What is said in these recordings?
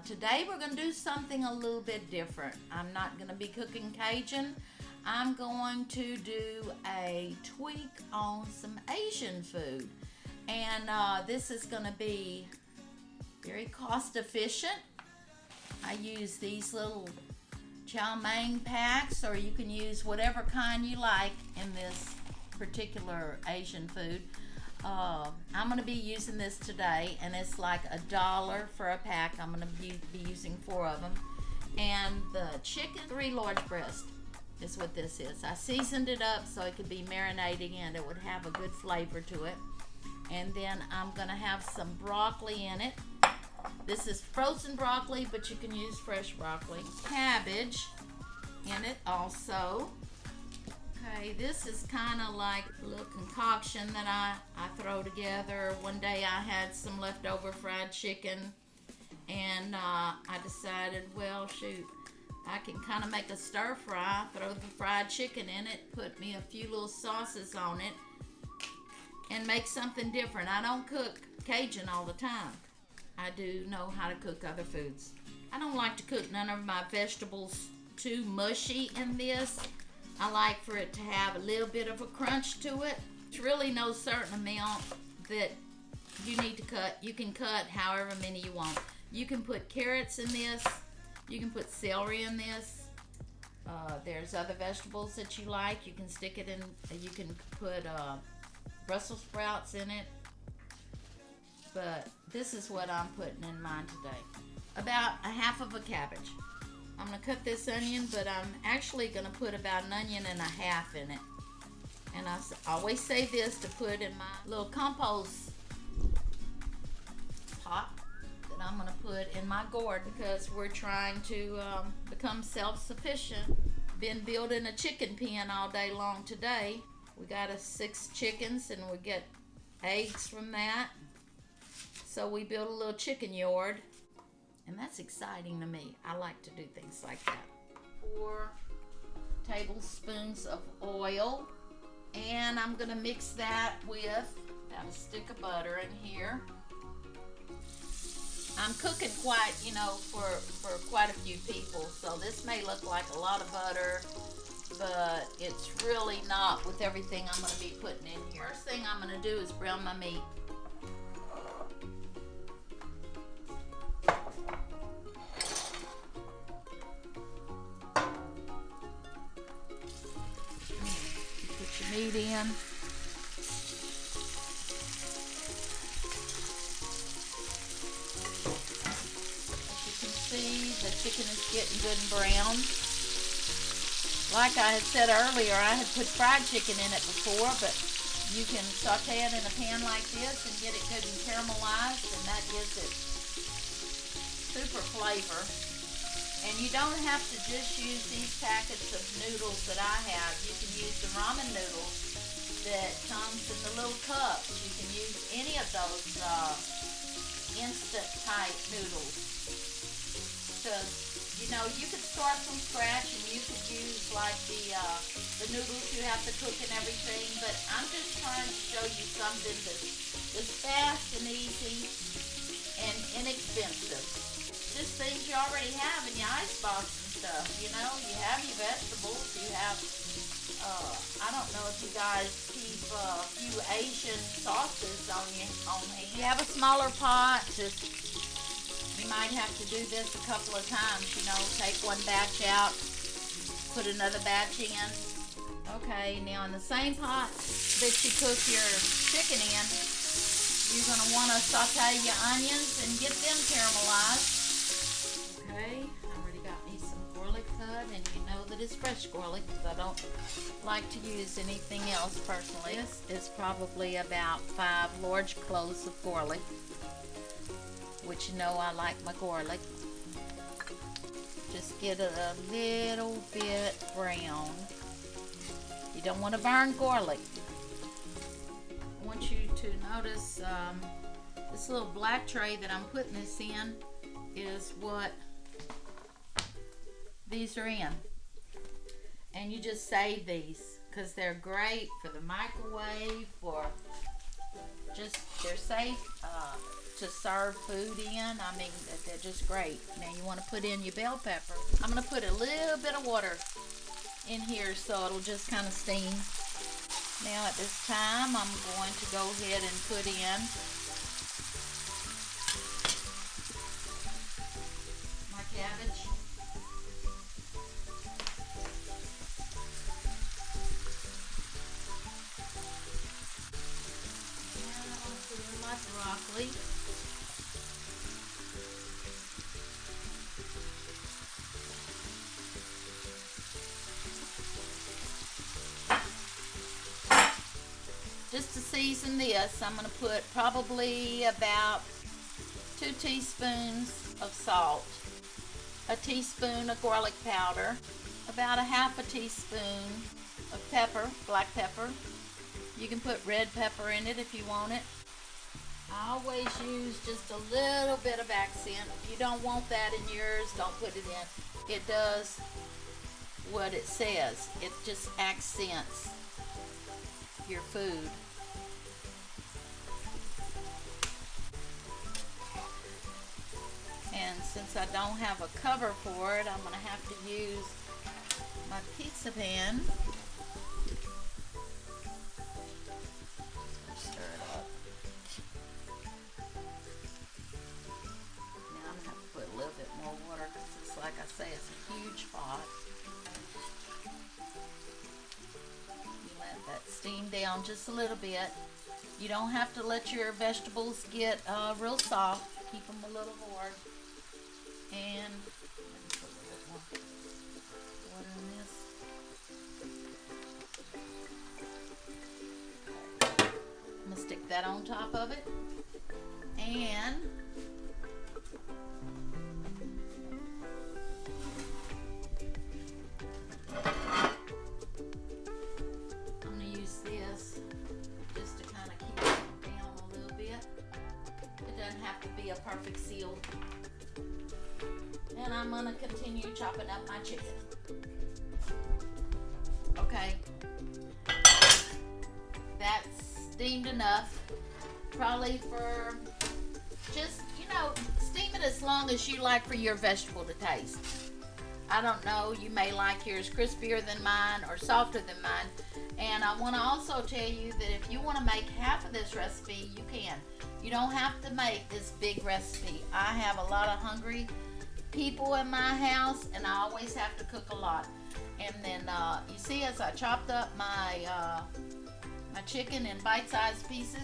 Today we're going to do something a little bit different. I'm not going to be cooking Cajun. I'm going to do a tweak on some Asian food. And this is going to be very cost efficient. I use these little chow mein packs, or you can use whatever kind you like in this particular Asian food. I'm going to be using this today, and it's like $1 for a pack. I'm going to be using 4 of them. And the chicken, 3 large breasts is what this is. I seasoned it up so it could be marinating and it would have a good flavor to it. And then I'm going to have some broccoli in it. This is frozen broccoli, but you can use fresh broccoli. Cabbage in it also. Okay, this is kind of like a little concoction that I throw together. One day I had some leftover fried chicken, and I decided, well, shoot, I can kind of make a stir fry, throw the fried chicken in it, put me a few little sauces on it, and make something different. I don't cook Cajun all the time. I do know how to cook other foods. I don't like to cook none of my vegetables too mushy in this. I like for it to have a little bit of a crunch to it. It's really no certain amount that you need to cut. You can cut however many you want. You can put carrots in this. You can put celery in this. There's other vegetables that you like. You can stick it in. You can put Brussels sprouts in it. But this is what I'm putting in mine today. About a half of a cabbage. I'm going to cut this onion, but I'm actually going to put about 1.5 onions in it. And I always say this to put in my little compost pot that I'm going to put in my gourd, because we're trying to become self-sufficient. Been building a chicken pen all day long today. We got us 6 chickens, and we get eggs from that. So we built a little chicken yard. And that's exciting to me. I like to do things like that. 4 tablespoons of oil. And I'm going to mix that with about a stick of butter in here. I'm cooking quite, for quite a few people. So this may look like a lot of butter, but it's really not with everything I'm going to be putting in here. First thing I'm going to do is brown my meat. Meat in. As you can see, the chicken is getting good and brown. Like I had said earlier, I had put fried chicken in it before, but you can saute it in a pan like this and get it good and caramelized, and that gives it super flavor. And you don't have to just use these packets of noodles that I have. You can use the ramen noodles that comes in the little cups. You can use any of those instant type noodles. Because, you could start from scratch and you could use like the noodles you have to cook and everything. But I'm just trying to show you something that's fast and easy and inexpensive. Just things you already have in your icebox and stuff, You have your vegetables, you have, I don't know if you guys keep a few Asian sauces on hand. If you have a smaller pot, you might have to do this a couple of times, take one batch out, put another batch in. Okay, now in the same pot that you cook your chicken in, you're going to want to saute your onions and get them caramelized. Okay, I already got me some garlic cut, and you know that it's fresh garlic because I don't like to use anything else personally. This is probably about 5 large cloves of garlic, which I like my garlic. Just get it a little bit brown. You don't want to burn garlic. I want you to notice this little black tray that I'm putting this in is what these are in. And you just save these because they're great for the microwave, for they're safe to serve food in. I mean, they're just great. Now you want to put in your bell pepper. I'm going to put a little bit of water in here so it'll just kind of steam. Now at this time, I'm going to go ahead and put in my cabbage. And I'm going to put in my broccoli. Just to season this, I'm going to put probably about 2 teaspoons of salt, a teaspoon of garlic powder, about a half a teaspoon of pepper, black pepper. You can put red pepper in it if you want it. I always use just a little bit of accent. If you don't want that in yours, don't put it in. It does what it says. It just accents your food. And since I don't have a cover for it, I'm going to have to use my pizza pan. Stir it up. Now I'm going to have to put a little bit more water because it's, like I say, it's a huge pot. That steam down just a little bit. You don't have to let your vegetables get real soft. Keep them a little hard. And let me put a little more water in this. I'm gonna stick that on top of it. And a perfect seal. And I'm gonna continue chopping up my chicken. Okay, that's steamed enough, probably for just, steam it as long as you like for your vegetable to taste. I don't know, you may like yours crispier than mine or softer than mine. And I want to also tell you that if you want to make half of this recipe, you can. You don't have to make this big recipe. I have a lot of hungry people in my house, and I always have to cook a lot. And then you see, as I chopped up my my chicken in bite-sized pieces,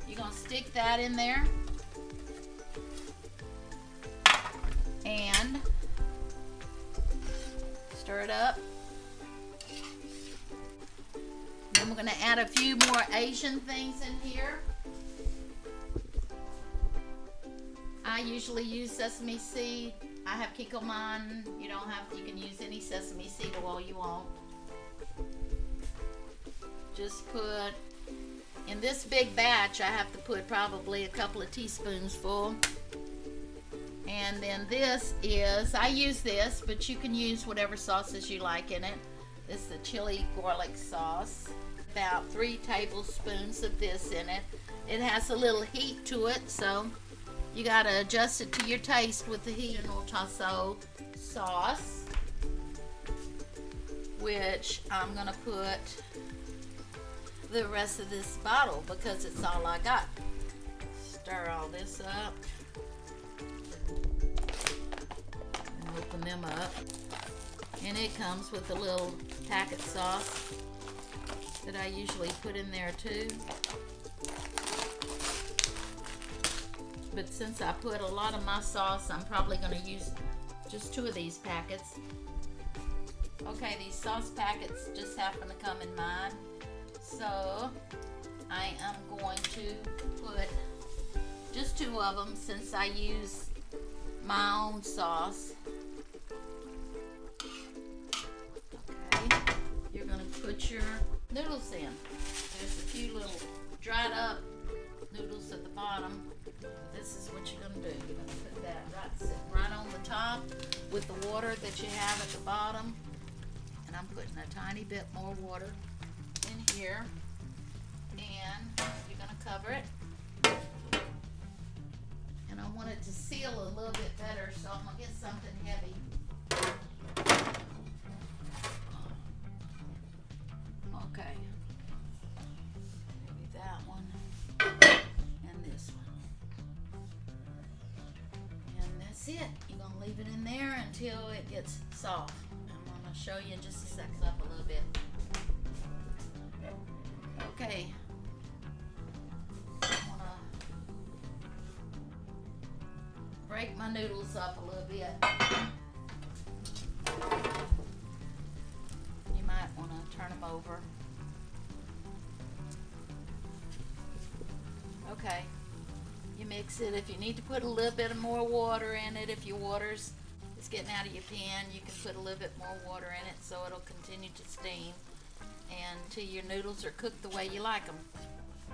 you're gonna stick that in there, and stir it up. Then we're gonna add a few more Asian things in here. I usually use sesame seed. I have kikkoman. You don't have to, you can use any sesame seed oil you want. Just put, in this big batch, I have to put probably a couple of teaspoons full. And then this is, I use this, but you can use whatever sauces you like in it. This is the chili garlic sauce. About 3 tablespoons of this in it. It has a little heat to it, so you gotta adjust it to your taste with the heat. General Tasso sauce, which I'm gonna put the rest of this bottle because it's all I got. Stir all this up. And open them up. And it comes with a little packet sauce that I usually put in there too. But since I put a lot of my sauce, I'm probably going to use just 2 of these packets. Okay, these sauce packets just happen to come in mine. So I am going to put just 2 of them since I use my own sauce. Okay, you're going to put your noodles in. There's a few little dried up noodles at the bottom. This is what you're going to do. You're going to put that right on the top with the water that you have at the bottom. And I'm putting a tiny bit more water in here. And you're gonna cover it. And I want it to seal a little bit better, so I'm gonna get something heavy. Okay. Maybe that one and this one. And that's it. You're gonna leave it in there until it gets soft. I'm gonna show you in just a second. Up a little bit. Okay. I wanna break my noodles up a little bit. You might want to turn them over. Okay. You mix it. If you need to put a little bit more water in it, if your water's is getting out of your pan, you can put a little bit more water in it so it'll continue to steam and till your noodles are cooked the way you like them.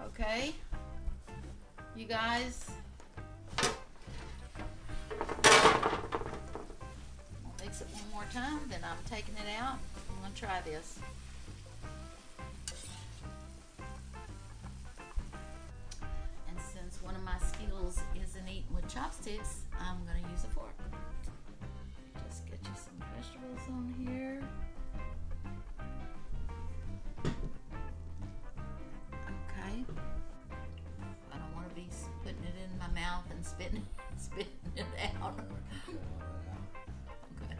Okay? You guys, I'll mix it one more time, then I'm taking it out. I'm gonna try this. And since one of my skills isn't eating with chopsticks, I'm gonna use a fork. Just get you some vegetables on here. Okay. I don't want to be putting it in my mouth and spitting it out. Okay.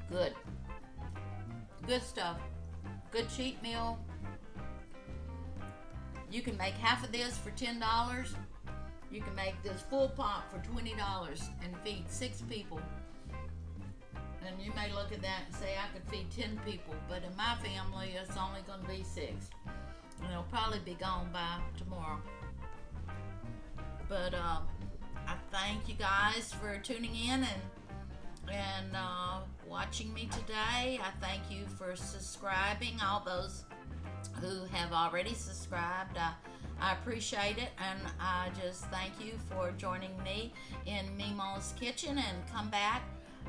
Good. Good stuff. Good cheap meal. You can make half of this for $10. You can make this full pot for $20 and feed 6 people. And you may look at that and say, I could feed 10 people, but in my family, it's only going to be 6. And it'll probably be gone by tomorrow. But I thank you guys for tuning in and watching me today. I thank you for subscribing, all those who have already subscribed. I appreciate it, and I just thank you for joining me in MeMaw's Kitchen, and come back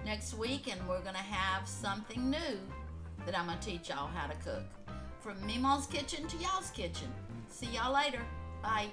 next week and we're gonna have something new that I'm gonna teach y'all how to cook. From MeMaw's Kitchen to y'all's kitchen. See y'all later. Bye.